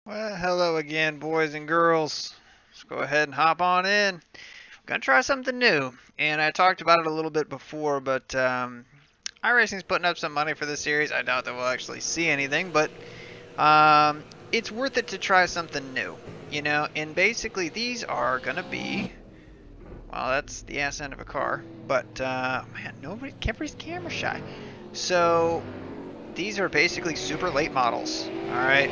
Well, hello again, boys and girls. Let's go ahead and hop on in. Gonna try something new, and I talked about it a little bit before, but iRacing's putting up some money for this series. I doubt that we'll actually see anything, but it's worth it to try something new, you know. And basically, these are gonna be, well, that's the ass end of a car, but man, everybody's camera shy. So these are basically super late models. All right,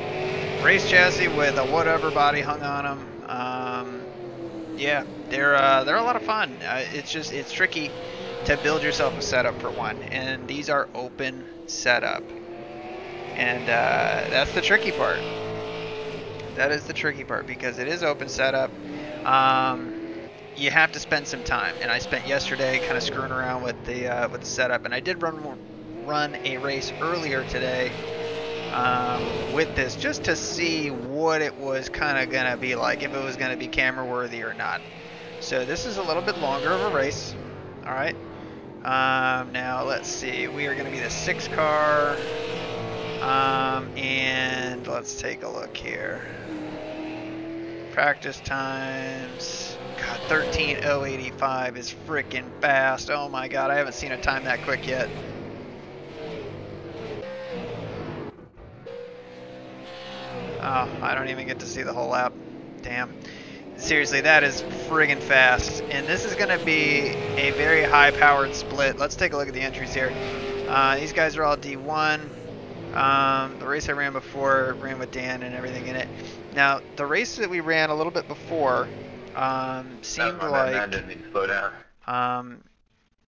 race chassis with a whatever body hung on them. Yeah, they're a lot of fun. It's tricky to build yourself a setup for one, and these are open setup, and that's the tricky part. That is the tricky part because it is open setup. Um, you have to spend some time, and I spent yesterday kind of screwing around with the setup, and I did run a race earlier today with this just to see what it was kind of gonna be like, if it was gonna be camera worthy or not. So this is a little bit longer of a race. All right. Now let's see. We are gonna be the 6 car, and let's take a look here. Practice times. God, 13:085 is freaking fast. Oh my God, I haven't seen a time that quick yet. Oh, I don't even get to see the whole lap. Damn. Seriously, that is friggin' fast. And this is going to be a very high-powered split. Let's take a look at the entries here. These guys are all D1. The race I ran before ran with Dan and everything in it. Now, the race that we ran a little bit before seemed like... I didn't mean to slow down.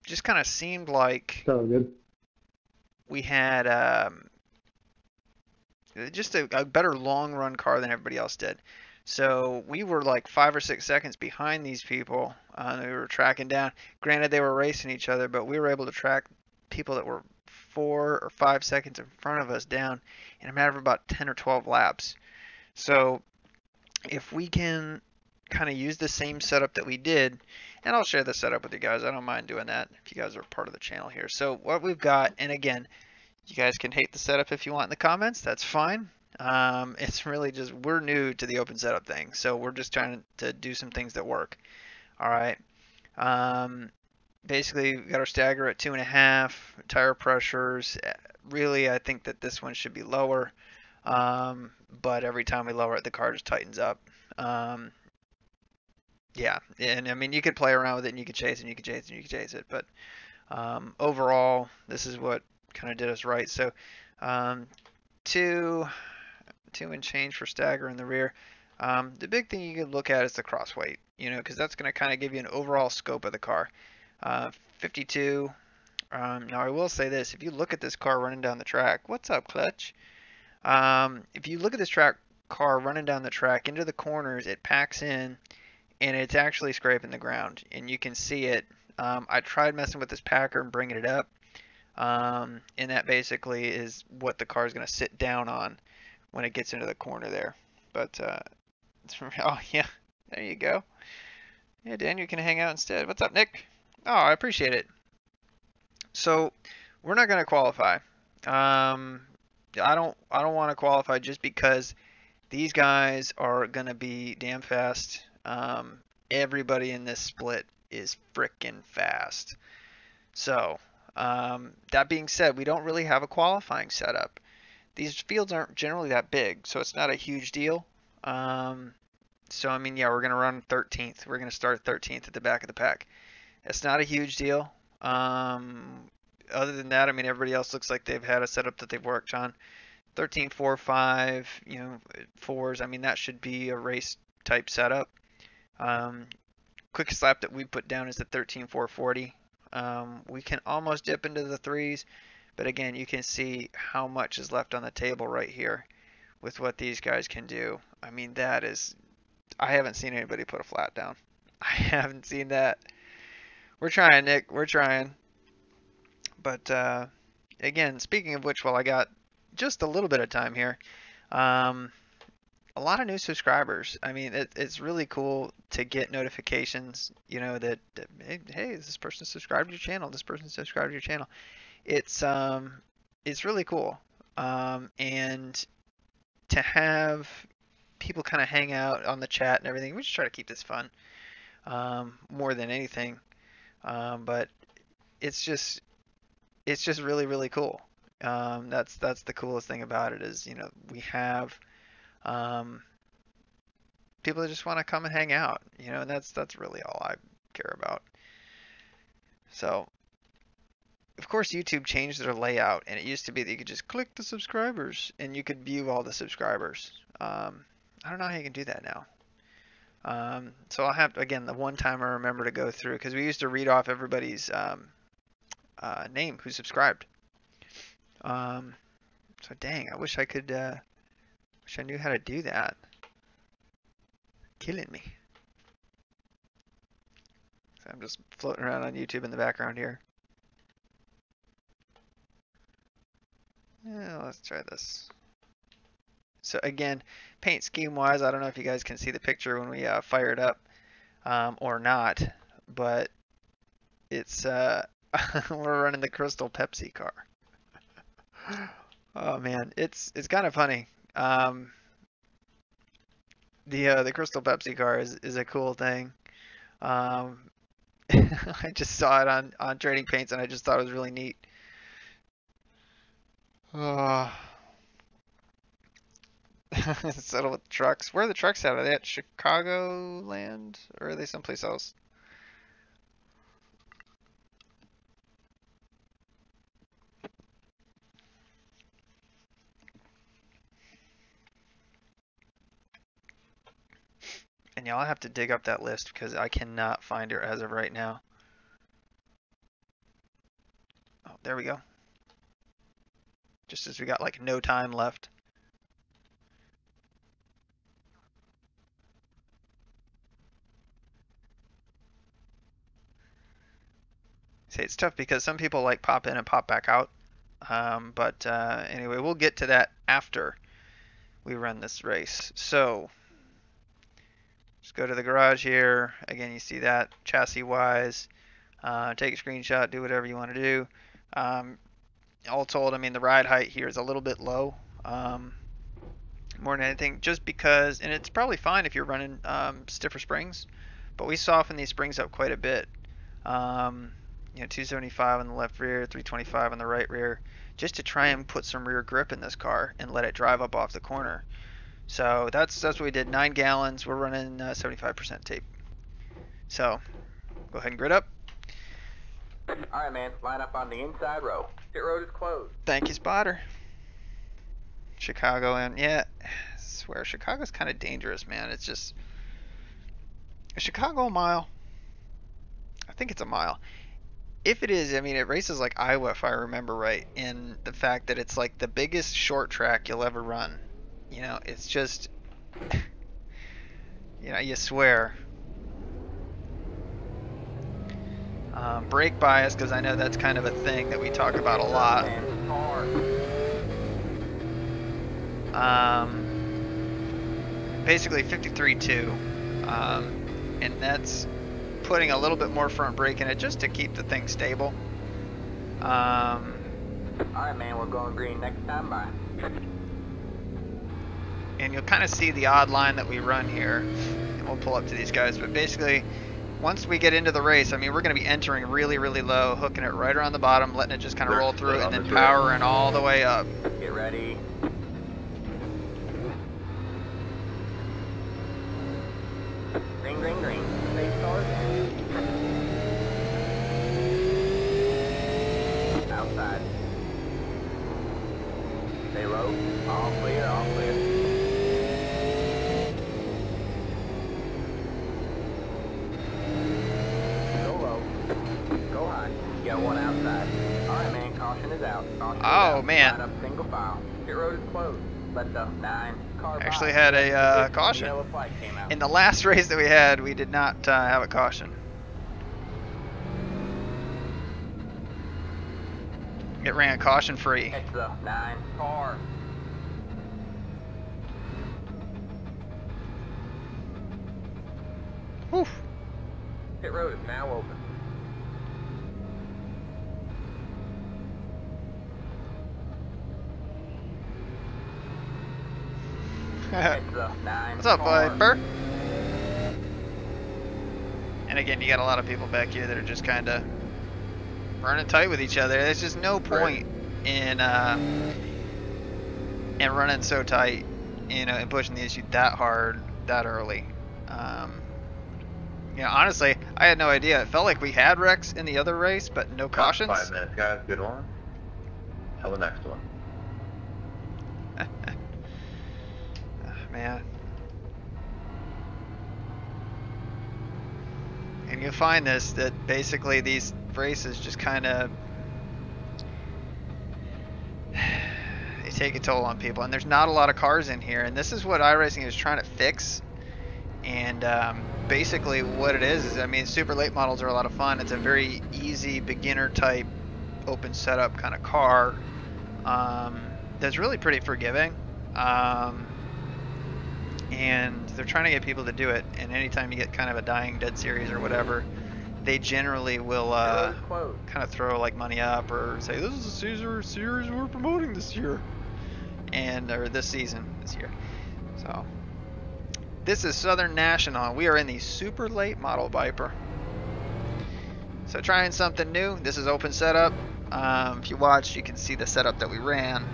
Just kind of seemed like So good. we had just a better long-run car than everybody else did. So we were like 5 or 6 seconds behind these people. We were tracking down. Granted, they were racing each other, but we were able to track people that were 4 or 5 seconds in front of us down in a matter of about 10 or 12 laps. So if we can kind of use the same setup that we did, and I'll share the setup with you guys. I don't mind doing that if you guys are part of the channel here. So what we've got, and again, you guys can hate the setup if you want in the comments. That's fine. It's really just, we're new to the open setup thing, so we're just trying to do some things that work. All right. Basically, we got our stagger at 2.5, tire pressures. Really, I think that this one should be lower, but every time we lower it, the car just tightens up. Yeah, and I mean, you could play around with it, and you could chase it, and you could chase it, and you could chase it, but overall, this is what kind of did us right. So, two and change for stagger in the rear. The big thing you could look at is the cross weight, you know, because that's going to kind of give you an overall scope of the car. 52. Now I will say this: if you look at this car running down the track, what's up, Clutch? If you look at this car running down the track into the corners, it packs in, and it's actually scraping the ground, and you can see it. I tried messing with this packer and bringing it up, and that basically is what the car is going to sit down on when it gets into the corner there. But oh yeah, there you go. Yeah, Dan, you can hang out instead. What's up, Nick? Oh, I appreciate it. So we're not going to qualify. I don't want to qualify just because these guys are going to be damn fast. Everybody in this split is frickin' fast. So that being said, we don't really have a qualifying setup. These fields aren't generally that big, so it's not a huge deal. So I mean, yeah, we're gonna run 13th. We're gonna start 13th at the back of the pack. It's not a huge deal. Other than that, I mean, everybody else looks like they've had a setup that they've worked on. 13, 4, 5, you know, 4s. I mean, that should be a race type setup. Quickest lap that we put down is the 13, 440. We can almost dip into the 3s, but again, you can see how much is left on the table right here with what these guys can do. I mean, that is, I haven't seen anybody put a flat down. I haven't seen that. We're trying, Nick. We're trying. But again, speaking of which, while I got just a little bit of time here, a lot of new subscribers. I mean, it's really cool to get notifications, you know, that hey, this person subscribed to your channel. This person subscribed to your channel. It's really cool. And to have people kind of hang out on the chat and everything. We just try to keep this fun, more than anything. But it's just really really cool. That's the coolest thing about it is, we have um, people that just want to come and hang out, and that's really all I care about. So, of course, YouTube changed their layout, and it used to be that you could just click the subscribers and you could view all the subscribers. I don't know how you can do that now. So I'll have, again, the one time I remember to go through, because we used to read off everybody's name who subscribed. So dang, I wish I could, wish I knew how to do that. Killing me. So I'm just floating around on YouTube in the background here. Yeah, let's try this. So again, paint scheme wise, I don't know if you guys can see the picture when we fire it up or not, but it's we're running the Crystal Pepsi car. Oh man, it's kind of funny. The Crystal Pepsi car is a cool thing. I just saw it on Trading Paints and I just thought it was really neat. Settle with trucks. Where are the trucks at? Are they at Chicagoland or are they someplace else? And y'all have to dig up that list because I cannot find it as of right now. Oh, there we go. Just as we got like no time left. See, it's tough because some people like pop in and pop back out. But anyway, we'll get to that after we run this race. So just go to the garage here. Again, you see that chassis wise. Take a screenshot, do whatever you want to do. All told, I mean, the ride height here is a little bit low. More than anything, just because, and it's probably fine if you're running stiffer springs, but we soften these springs up quite a bit. 275 on the left rear, 325 on the right rear, just to try and put some rear grip in this car and let it drive up off the corner. So that's what we did. 9 gallons. We're running 75% tape. So go ahead and grid up. All right, man. Line up on the inside row. Pit road is closed. Thank you, spotter. Chicago, and yeah, I swear Chicago's kind of dangerous, man. It's just, is Chicago a mile? I think it's a mile. If it is, I mean, it races like Iowa, if I remember right, in the fact that it's like the biggest short track you'll ever run. It's just, you swear. Brake bias, because I know that's kind of a thing that we talk about a lot. Basically 53.2, and that's putting a little bit more front brake in it just to keep the thing stable. Alright, man, we're going green next time. Bye. And you'll kind of see the odd line that we run here, and we'll pull up to these guys, but basically once we get into the race, I mean, we're going to be entering really really low, hooking it right around the bottom, letting it just kind of roll through, and then powering all the way up. Get ready. Green, green, green. Face cars. Outside. Stay low. All clear, all clear. Go low. Go high. You got one outside. Alright, man. Caution is out. Caution is out. Man. Line up single file. Pit road is closed. Let the 9 car Actually had a caution. In the last race that we had, we did not have a caution. It ran caution free. It's the 9 car. Whew. Pit road is now open. It's the 9 What's up, car. Viper? And again, you got a lot of people back here that are just kind of running tight with each other. There's just no point in running so tight, and pushing the issue that hard that early. Honestly, I had no idea. It felt like we had wrecks in the other race, but no cautions. 5 minutes, guys. Good one. Till the next one. Man. And you'll find that basically these races just kind of they take a toll on people, and there's not a lot of cars in here, and this is what iRacing is trying to fix. And basically what it is I mean, super late models are a lot of fun. It's a very easy beginner type open setup kind of car that's really pretty forgiving, and they're trying to get people to do it. And anytime you get kind of a dying dead series or whatever, they generally will kind of throw like money up or say, this is a series we're promoting this year, or this season, this year. So this is Southern National. We are in the super late model Viper. So trying something new. This is open setup. If you watch, you can see the setup that we ran,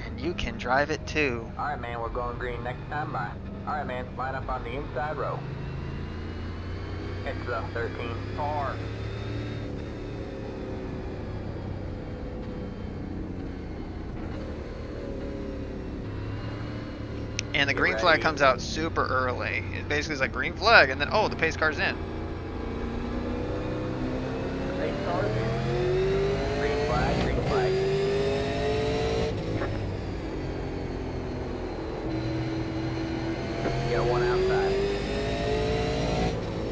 and you can drive it too. Alright, man, we're going green next time by. Alright, man, line up on the inside row. It's the 13 car. And the green flag comes out super early. It basically is like green flag, and then oh, the pace car's in. The pace car's in. Green flag, green flag. You got one outside.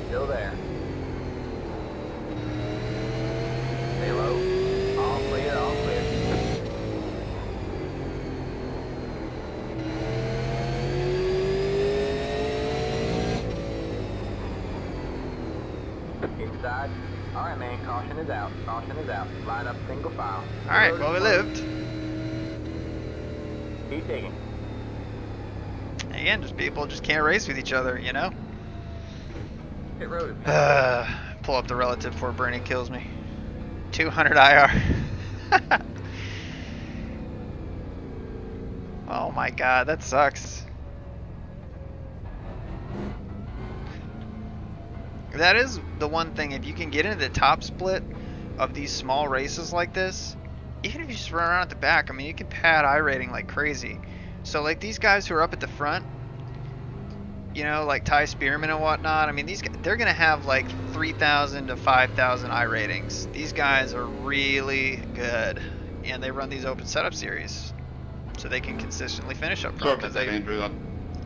Still there. Stay low. All clear, all clear. Inside. Alright, man, caution is out. Caution is out. Line up single file. Alright, well, we lived. Keep digging. Again, just people just can't race with each other, you know? Pit road is Pull up the relative before Bernie kills me. 200 IR. Oh my god, that sucks. That is the one thing, if you can get into the top split of these small races like this, even if you just run around at the back, I mean, you can pad iRating like crazy. So like these guys who are up at the front, like Ty Spearman and whatnot, I mean, these guys, they're gonna have like 3,000 to 5,000 iRatings. These guys are really good, and they run these open setup series, so they can consistently finish up Sorry front. about that, Andrew.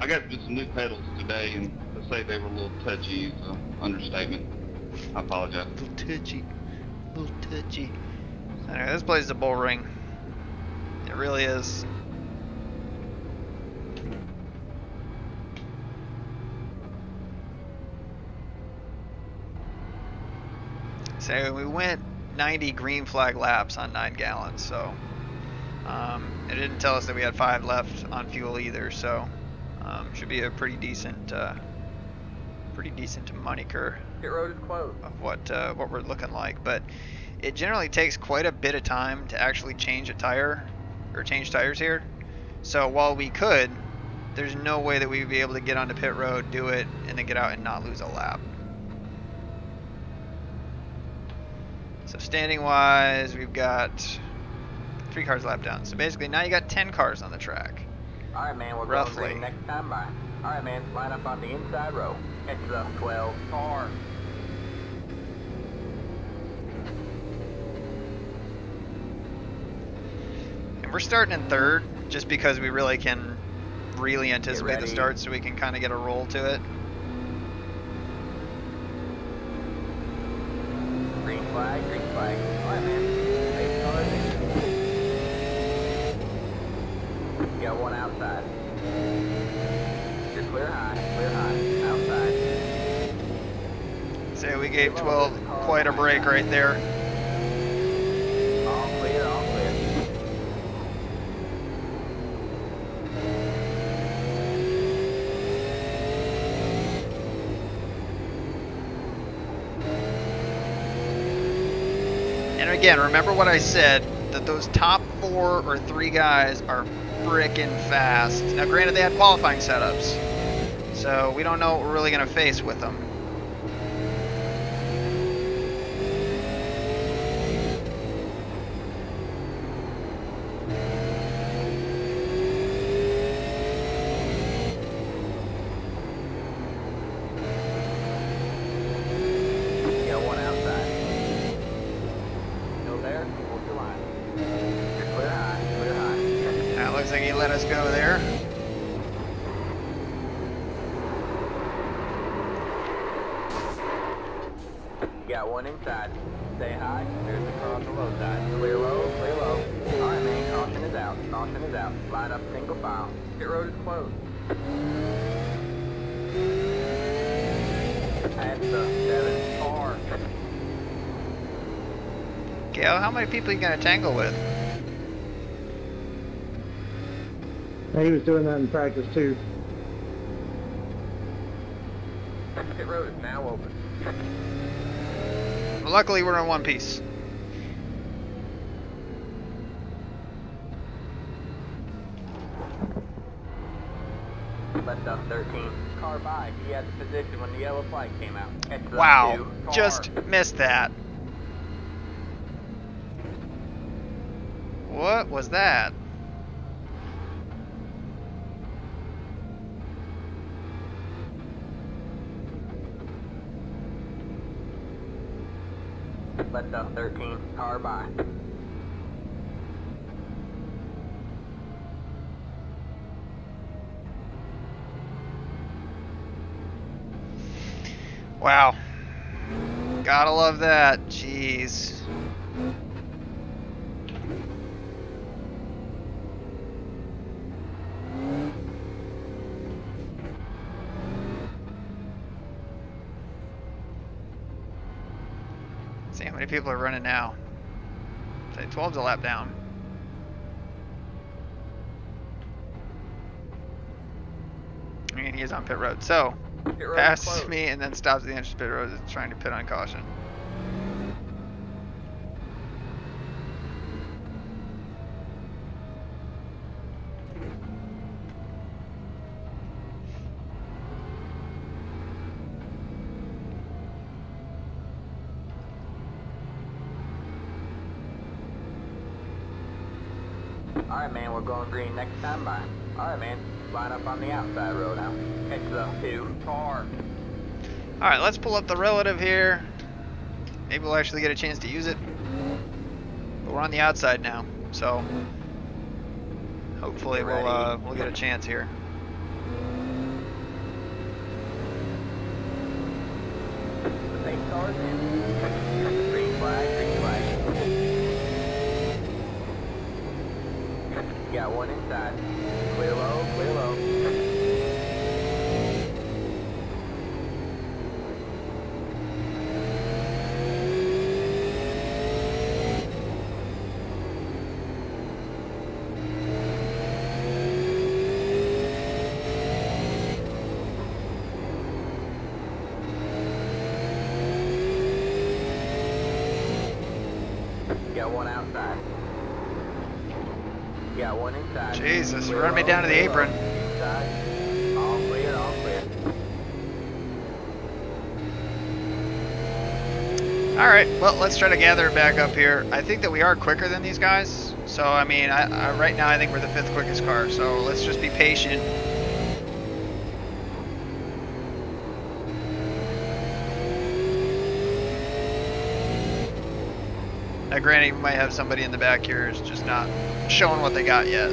I got some new pedals today, and to say they were a little touchy is an understatement. I apologize. A little touchy. Anyway, this place is a bull ring. It really is. So we went 90 green flag laps on 9 gallons, so it didn't tell us that we had 5 left on fuel either, so should be a pretty decent moniker Pit road is closed. of what we're looking like. But it generally takes quite a bit of time to actually change a tire or change tires here. So while we could, there's no way that we'd be able to get onto pit road, do it, and then get out and not lose a lap. So standing wise, we've got 3 cars lap down. So basically now you got 10 cars on the track. Alright, man, we're Roughly. going green next time by. Alright, man, line up on the inside row. It's the 12 car. And we're starting in 3rd just because we really can anticipate the start, so we can kind of get a roll to it. Green flag, green flag. Alright, man. Pace car's in. You got one outside. You're clear high, outside. So we gave 12 quite a break right there. All clear, all clear. again, remember what I said, that those top 4 or 3 guys are frickin' fast. Now granted, they had qualifying setups, so we don't know what we're really going to face with them. Got one outside. Still there? Hold your line. Clear high, clear high. That looks like he let us go there. Got one inside. Stay high. There's the car on the low side. Clear low, clear low. Alright, man. Caution is out. Caution is out. Line up single file. Pit road is closed. That's the 7 car. Gail, how many people are you going to tangle with? He was doing that in practice too. Pit road is now open. Well, luckily, we're in one piece. Left up 13. Car by. He had the position when the yellow flag came out. Heads up Wow, 2. Car. just missed that. What was that? Left up 13. Car by. Wow. Gotta love that. Jeez. See how many people are running now. Say 12's a lap down. And he is on pit road. So, Pit road is passes closed. me and then stops at the entrance pit road, trying to pit on caution. Alright, man, we're going green next time by. Alright, man, line up on the outside road now. Heads up 2. Car. Alright, let's pull up the relative here. Maybe we'll actually get a chance to use it. But we're on the outside now, so hopefully we'll get a chance here. The paint car's in. Green flag, green flag. Got one inside. Clear low, clear low. Got one outside. Got one inside. Jesus, Clear run me low, down to the clear apron. low. Inside. All clear, all clear. Alright, well, let's try to gather it back up here. I think that we are quicker than these guys. So, I mean, right now I think we're the 5th quickest car. So, let's just be patient. Now, granted, we might have somebody in the back here who's just not showing what they got yet.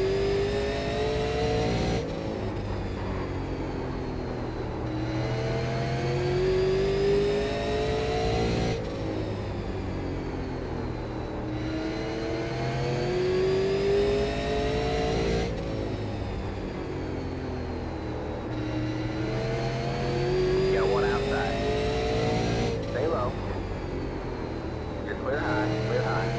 Got one outside. Stay low. You're clear high, clear high.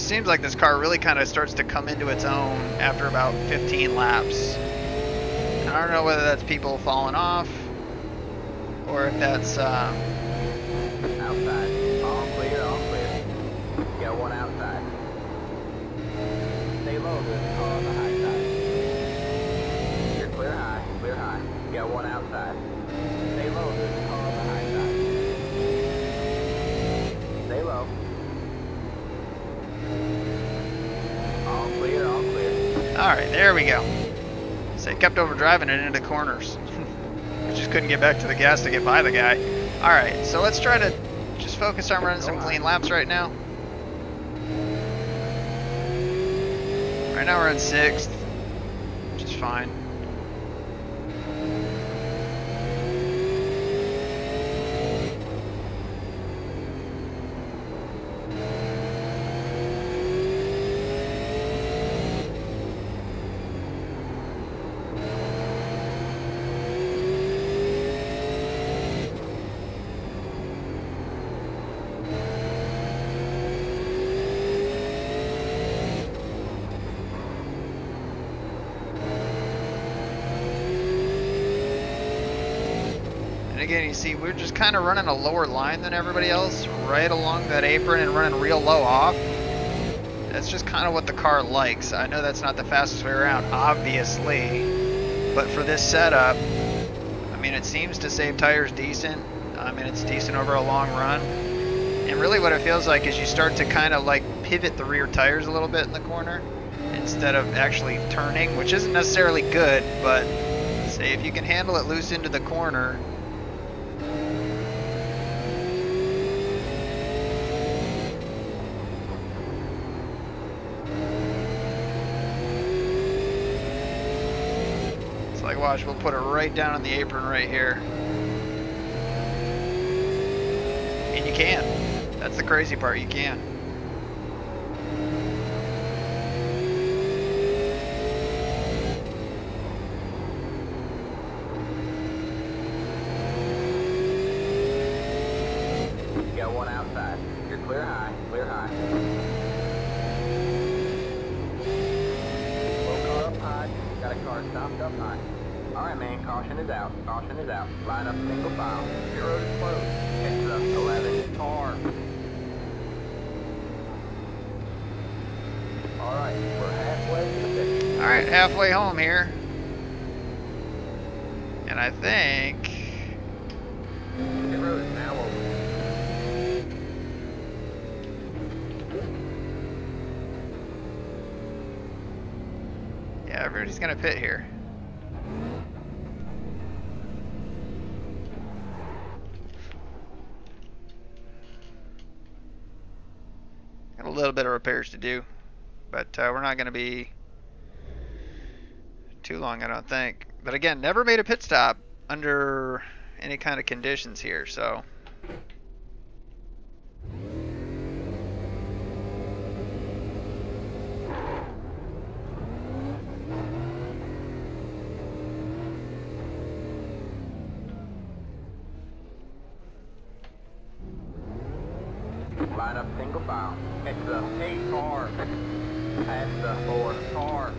just seems like this car really kind of starts to come into its own after about 15 laps. And I don't know whether that's people falling off or if that's Outside. All clear, all clear. Got one outside. Stay low, there's a car on the high side. You're clear high, clear high. Got one outside. Stay low, there's a car on the high side. Stay low. All clear, all clear. Alright, there we go. So it kept overdriving it into corners. I just couldn't get back to the gas to get by the guy. Alright, so let's try to just focus on running some clean laps right now. Right now we're in 6th, which is fine. Again, you see, we're just kind of running a lower line than everybody else, right along that apron and running real low off. That's just kind of what the car likes. I know that's not the fastest way around, obviously, but for this setup, I mean, it seems to save tires decent. I mean, it's decent over a long run. And really what it feels like is you start to kind of like pivot the rear tires a little bit in the corner instead of actually turning, which isn't necessarily good, but say if you can handle it loose into the corner, like, watch, we'll put it right down on the apron right here. And you can. That's the crazy part, you can. You got one outside. You're clear high, clear high. Low car up high. Got a car stopped up high. Alright man, caution is out. Caution is out. Line up single file. Your road is closed. Exit up 11 car. Alright, we're halfway to the finish. Alright, halfway home here. And I think... The road is now open. yeah, everybody's gonna pit here. Got a little bit of repairs to do, but we're not gonna be too long, I don't think. But again, never made a pit stop under any kind of conditions here, so... Line up single file. Exit up 8 car. Past the 4 car.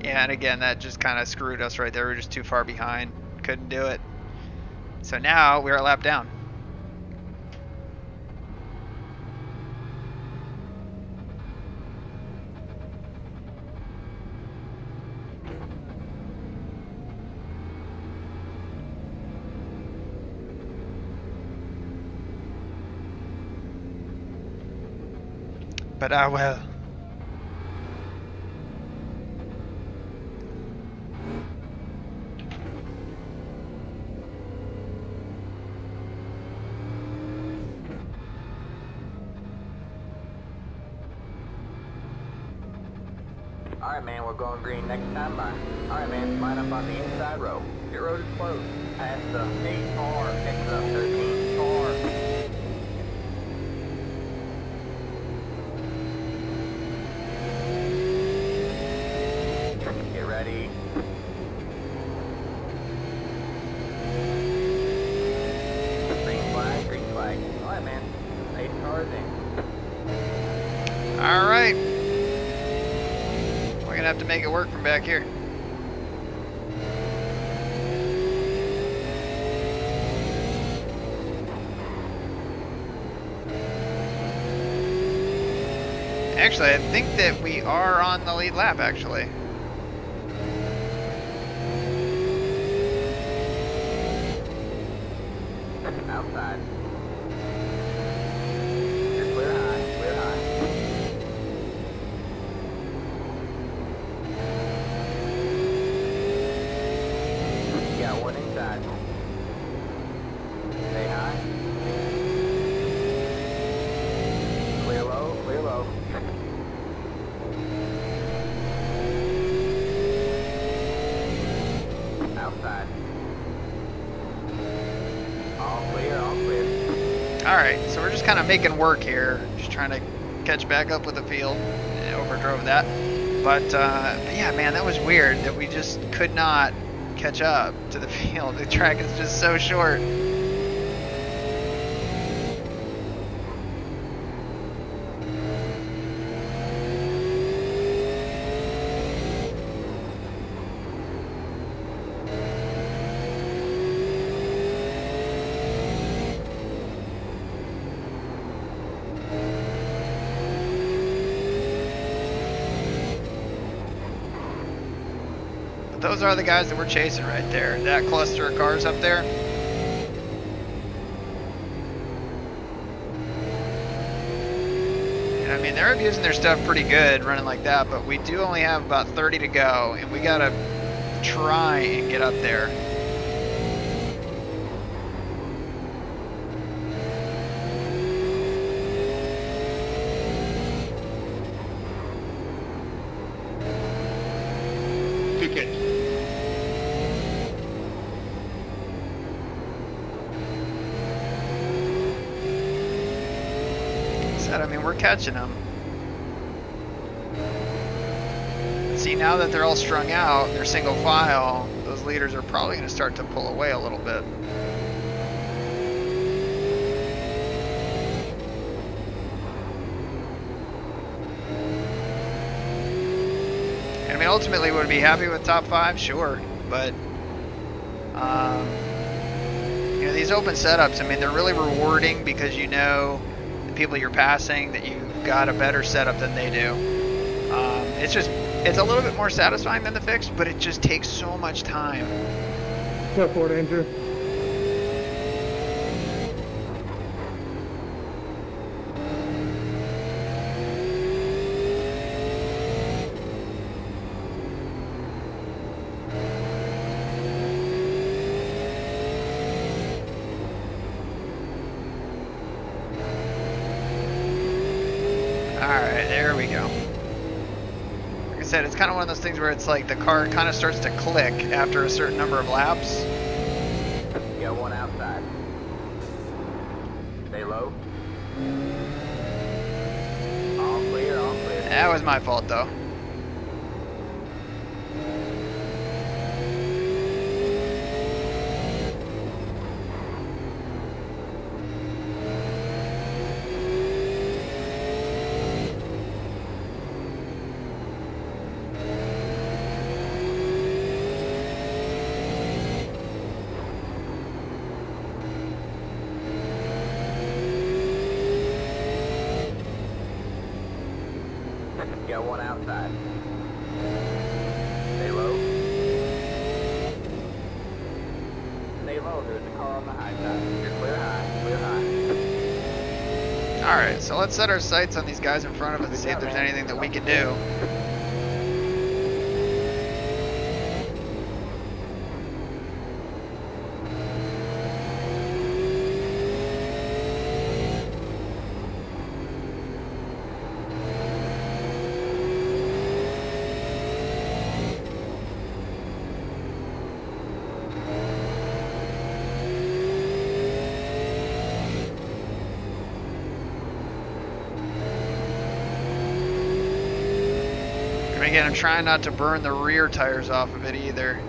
Yeah, and again, that just kind of screwed us right there. We were just too far behind. Couldn't do it. So now we're a lap down. But I will. Alright man, we're going green next time by. Alright man, line up on the inside row. Your road is closed. Past the 8 car. Exit up 13 car. Get ready. Green flag, green flag. Alright man, 8 cars in. All right. We're gonna have to make it work from back here. Actually, I think that we are on the lead lap, actually. Outside. You're clear high, clear high. You got one inside. Stay high. Clear low, clear low. Outside. All clear, all clear. Alright, so we're just kind of making work here. Just trying to catch back up with the field. Overdrove that. But yeah, man, that was weird that we just could not catch up to the field. The track is just so short. Those are the guys that we're chasing right there. That cluster of cars up there. And I mean, they're abusing their stuff pretty good running like that, but we do only have about 30 to go, and we gotta try and get up there. I mean, we're catching them. See, now that they're all strung out, they're single file, those leaders are probably going to start to pull away a little bit. I mean, ultimately, would we be happy with top 5? Sure, but you know, these open setups, I mean, they're really rewarding because you know the people you're passing that you've got a better setup than they do. It's a little bit more satisfying than the fixed, but it just takes so much time. Go for it, Andrew. Alright, there we go. Like I said, it's kind of one of those things where it's like the car kind of starts to click after a certain number of laps. You got one outside. Stay low. All clear, all clear. That was my fault though. You got one outside. Stay low. Stay low, there's a car on the high side. You're clear high, clear high. Alright, so let's set our sights on these guys in front of us and see if there's anything that we can do. And again, I'm trying not to burn the rear tires off of it either.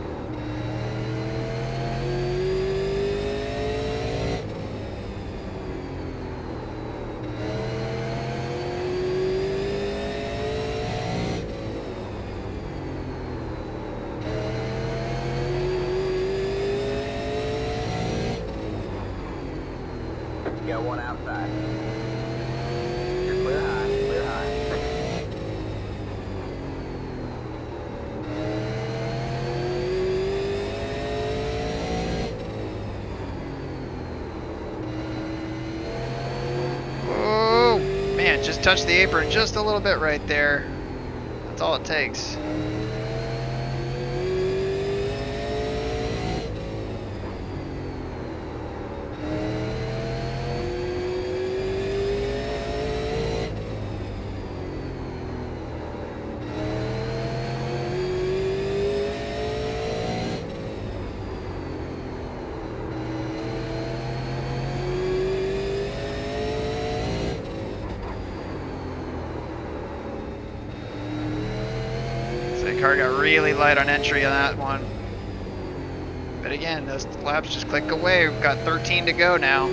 You got one outside. You're clear high, clear high. Oh, man, just touched the apron just a little bit right there. That's all it takes. Car got really light on entry on that one. But again, those laps just click away. We've got 13 to go now.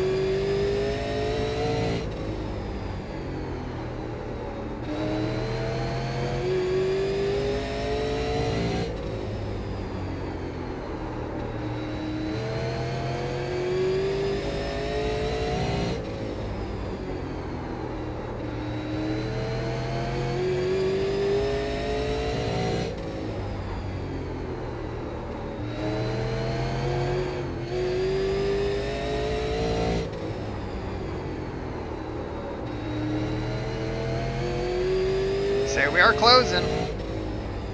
So we are closing.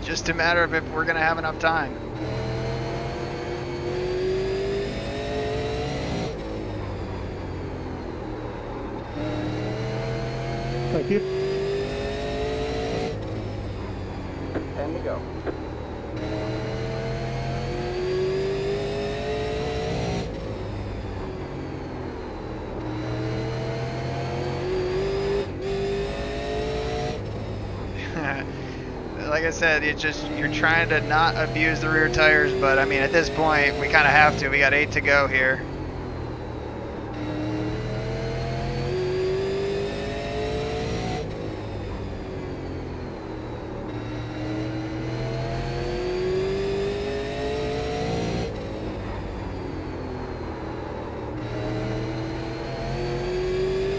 Just a matter of if we're going to have enough time. Thank you. 10 to go. Like I said, you're trying to not abuse the rear tires, but I mean at this point we kind of have to. We got 8 to go here.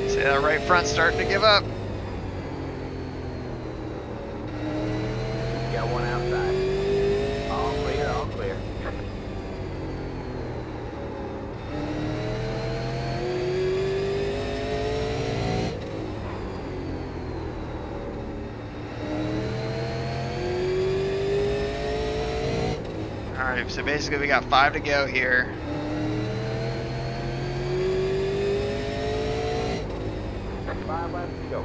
See that right front starting to give up. Got one outside. All clear, all clear. Alright, so basically we got 5 to go here. Five laps to go.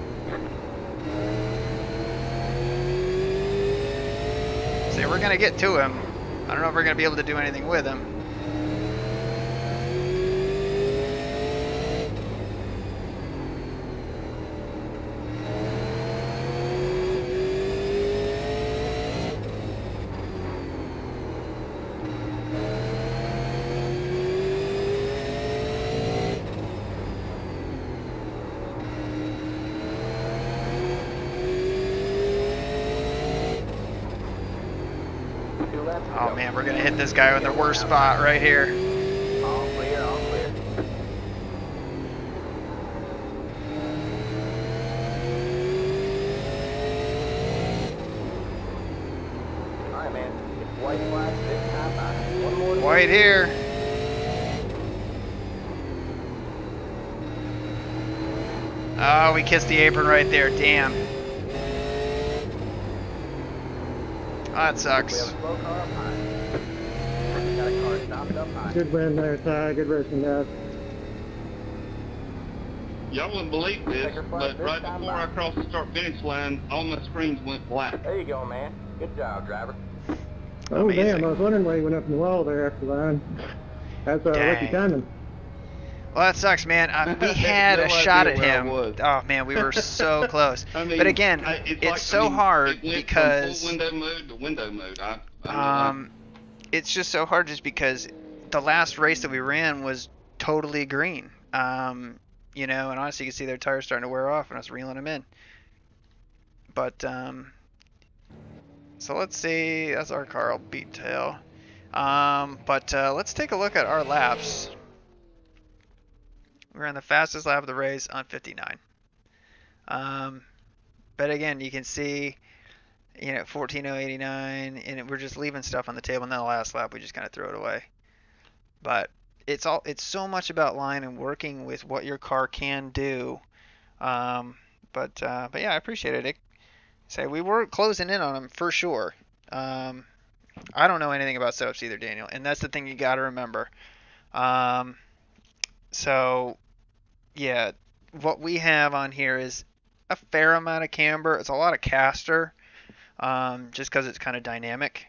See, we're going to get to him. I don't know if we're going to be able to do anything with him. Oh man, we're going to hit this guy in the worst spot right here. All clear, all clear. Alright man, it's white flag this time. One more to White here. Oh, we kissed the apron right there. Damn. Oh, that We sucks. have a slow car up high. We got a car stopped up high. Good win there, Ty. Good racing, guys. Y'all wouldn't believe this, Checker flag but this right time before I out. crossed the start-finish line, all my screens went black. There you go, man. Good job, driver. Oh, Amazing. damn. I was wondering why you went up in the wall there after the line. That's lucky Dang. timing. Well, that sucks, man. We I had had a no shot idea at where I him. was. Oh man, we were so close. I mean, But again, it's it's like, so hard it went because from full window mode to window mode. I know that. it's just so hard just because the last race that we ran was totally green. You know, and honestly, you can see their tires starting to wear off, and I was reeling them in. But so let's see. That's our car. I'll beat tail. But let's take a look at our laps. We were on the fastest lap of the race on 59. But again, you can see, 14:089, and we're just leaving stuff on the table. And then the last lap, we just kind of throw it away. But it's so much about line and working with what your car can do. But yeah, I appreciate it. Say we were closing in on them for sure. I don't know anything about setups either, Daniel, and that's the thing you got to remember. So yeah, what we have on here is a fair amount of camber. It's a lot of caster, just because it's kind of dynamic.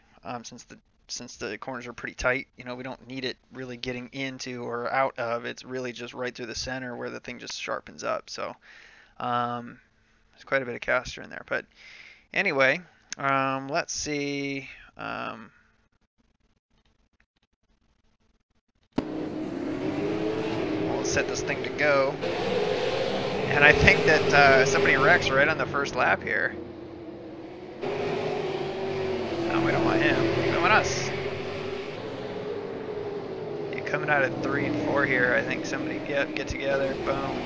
Since the corners are pretty tight, we don't need it really getting into or out of. It's really just right through the center where the thing just sharpens up. So there's quite a bit of caster in there. But anyway, let's see. We'll set this thing to go. And I think that somebody wrecks right on the first lap here. No, we don't want him. We want us. Yeah, coming out of 3 and 4 here, I think somebody get together. Boom.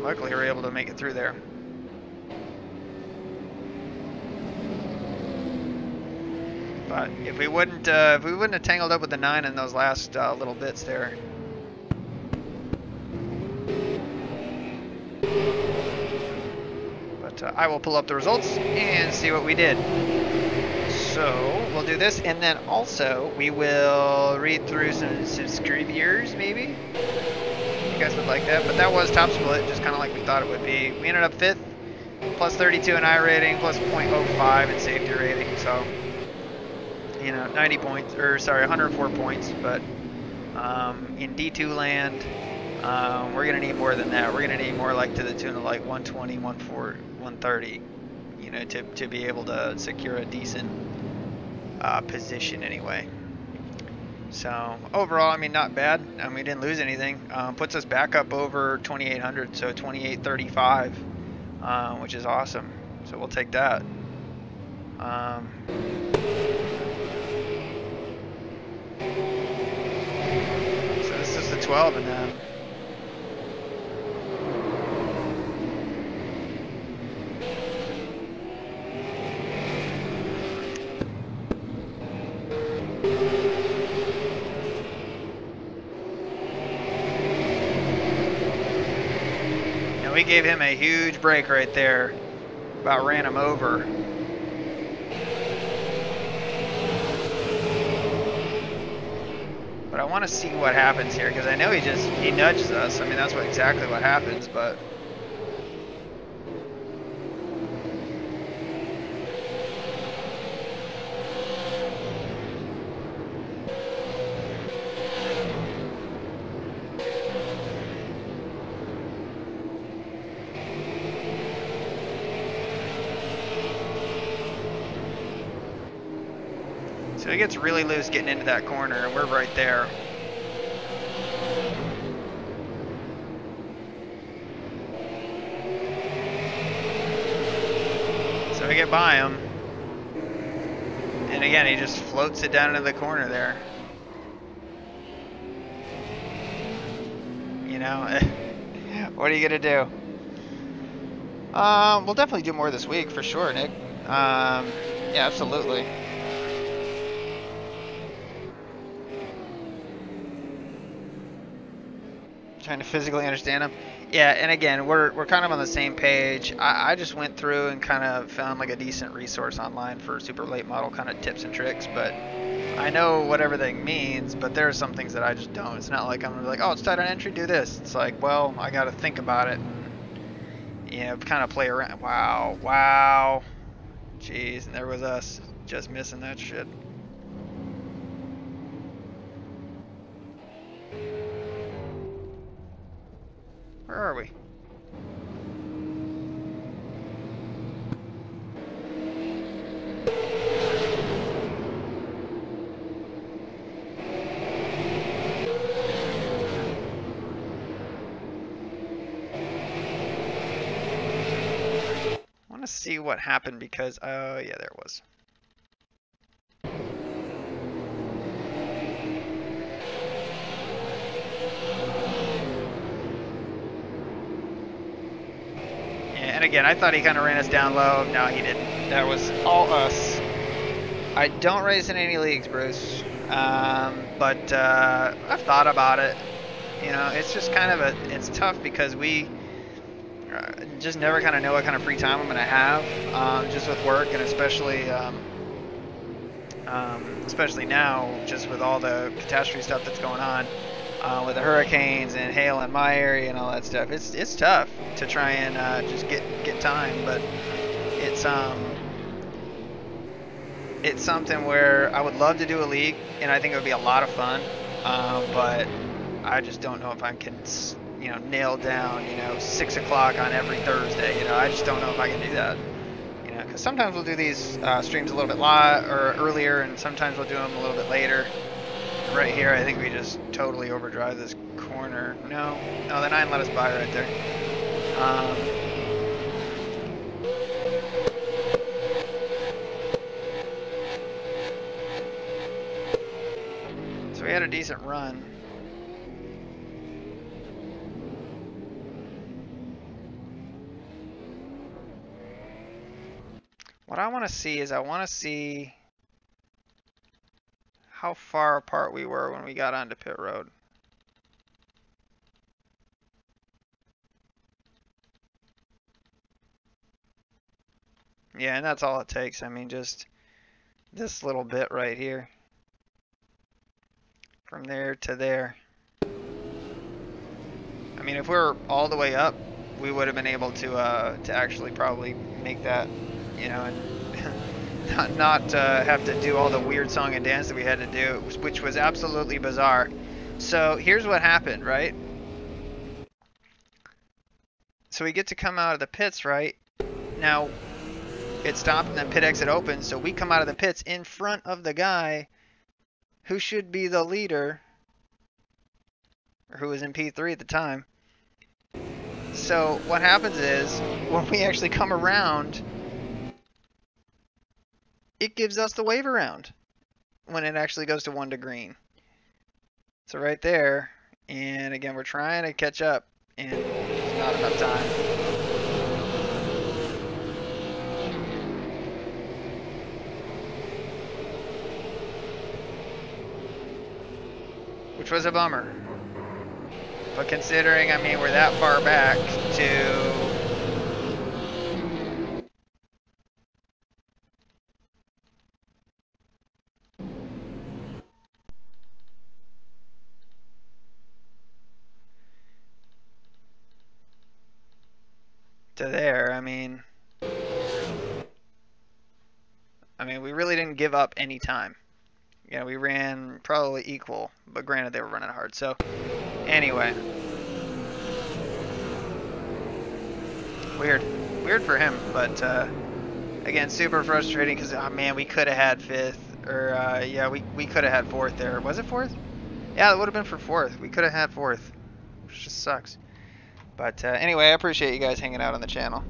Luckily, we were able to make it through there. But if we wouldn't have tangled up with the 9 in those last little bits there. But I will pull up the results and see what we did. So we'll do this, and then also we will read through some subscribers, maybe. You guys would like that, but that was top split, just kind of like we thought it would be. We ended up 5th, plus 32 in I rating, plus 0.05 in safety rating. So 90 points, or sorry, 104 points. But in D2 land, we're gonna need more than that. We're gonna need more like to the tune of like 120, 140, 130, to be able to secure a decent position anyway. So overall, I mean, not bad. We didn't lose anything. Puts us back up over 2,800, so 2,835, which is awesome. So we'll take that. So this is the 12, and then. We gave him a huge break right there. About ran him over. But I want to see what happens here, because I know he nudges us. I mean, that's exactly what happens, but. So he gets really loose getting into that corner, and we're right there. So we get by him. And again, he just floats it down into the corner there. What are you going to do? We'll definitely do more this week, for sure, Nick. Yeah, absolutely. Trying to physically understand them. Yeah, and again, we're kind of on the same page. I just went through and kind of found like a decent resource online for super late model kind of tips and tricks, but I know what everything means, but there are some things that I just don't. It's not like I'm gonna be like, oh, it's tight on entry, do this. It's like, well, I got to think about it and kind of play around. Wow. Jeez, and there was us just missing that shit. Where are we? I want to see what happened because, oh yeah, there it was. And again, I thought he kind of ran us down low. No, he didn't. That was all us. I don't race in any leagues, Bruce. But I've thought about it. You know, it's just kind of it's tough because we just never kind of know what kind of free time I'm going to have, just with work, and especially now, just with all the catastrophe stuff that's going on, with the hurricanes and hail in my area and all that stuff. It's tough to try and just get time, but it's something where I would love to do a league, and I think it would be a lot of fun, but I just don't know if I can, you know, nail down, you know, 6 o'clock on every Thursday. You know, I just don't know if I can do that. You know, because sometimes we'll do these streams a little bit earlier, and sometimes we'll do them a little bit later. Right here, I think we just totally overdrive this corner. No, the 9 let us by right there. So we had a decent run. What I want to see is how far apart we were when we got onto pit road. Yeah, and that's all it takes. I mean, just this little bit right here. From there to there. I mean, if we were all the way up, we would have been able to actually probably make that, you know, and not have to do all the weird song and dance that we had to do, which was absolutely bizarre. So here's what happened, right? So we get to come out of the pits, right? Now, it stopped and then pit exit opens, so we come out of the pits in front of the guy who should be the leader, or who was in P3 at the time. So what happens is, when we actually come around, it gives us the wave around when it actually goes to 1 to green. So right there, and again, we're trying to catch up, and there's not enough time. Which was a bummer. But considering, I mean, we're that far back to there, I mean, we really didn't give up any time. Yeah, we ran probably equal, but granted they were running hard. So anyway, weird for him, but again, super frustrating because, oh man, we could have had 5th, or yeah, we could have had 4th there. Was it 4th? Yeah, it would have been for 4th. We could have had 4th, which just sucks. But anyway, I appreciate you guys hanging out on the channel.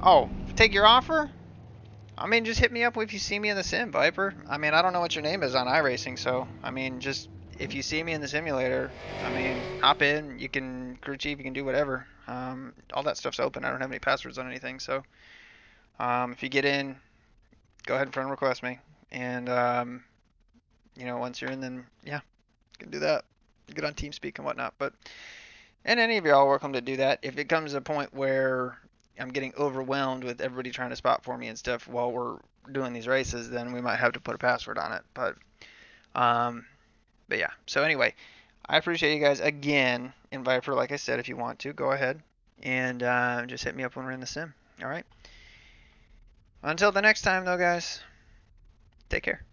Oh, take your offer? I mean, just hit me up if you see me in the sim, Viper. I mean, I don't know what your name is on iRacing, so, I mean, just, if you see me in the simulator, I mean, hop in, you can crew chief, you can do whatever. All that stuff's open. I don't have any passwords on anything, so if you get in, go ahead and friend request me. And, you know, once you're in, then, yeah, you can do that. Get on TeamSpeak and whatnot. But, and any of y'all are welcome to do that. If it comes to a point where I'm getting overwhelmed with everybody trying to spot for me and stuff while we're doing these races, then we might have to put a password on it. But yeah. So anyway, I appreciate you guys again. And Viper, like I said, if you want to, go ahead and just hit me up when we're in the sim. All right. Until the next time, though, guys. Take care.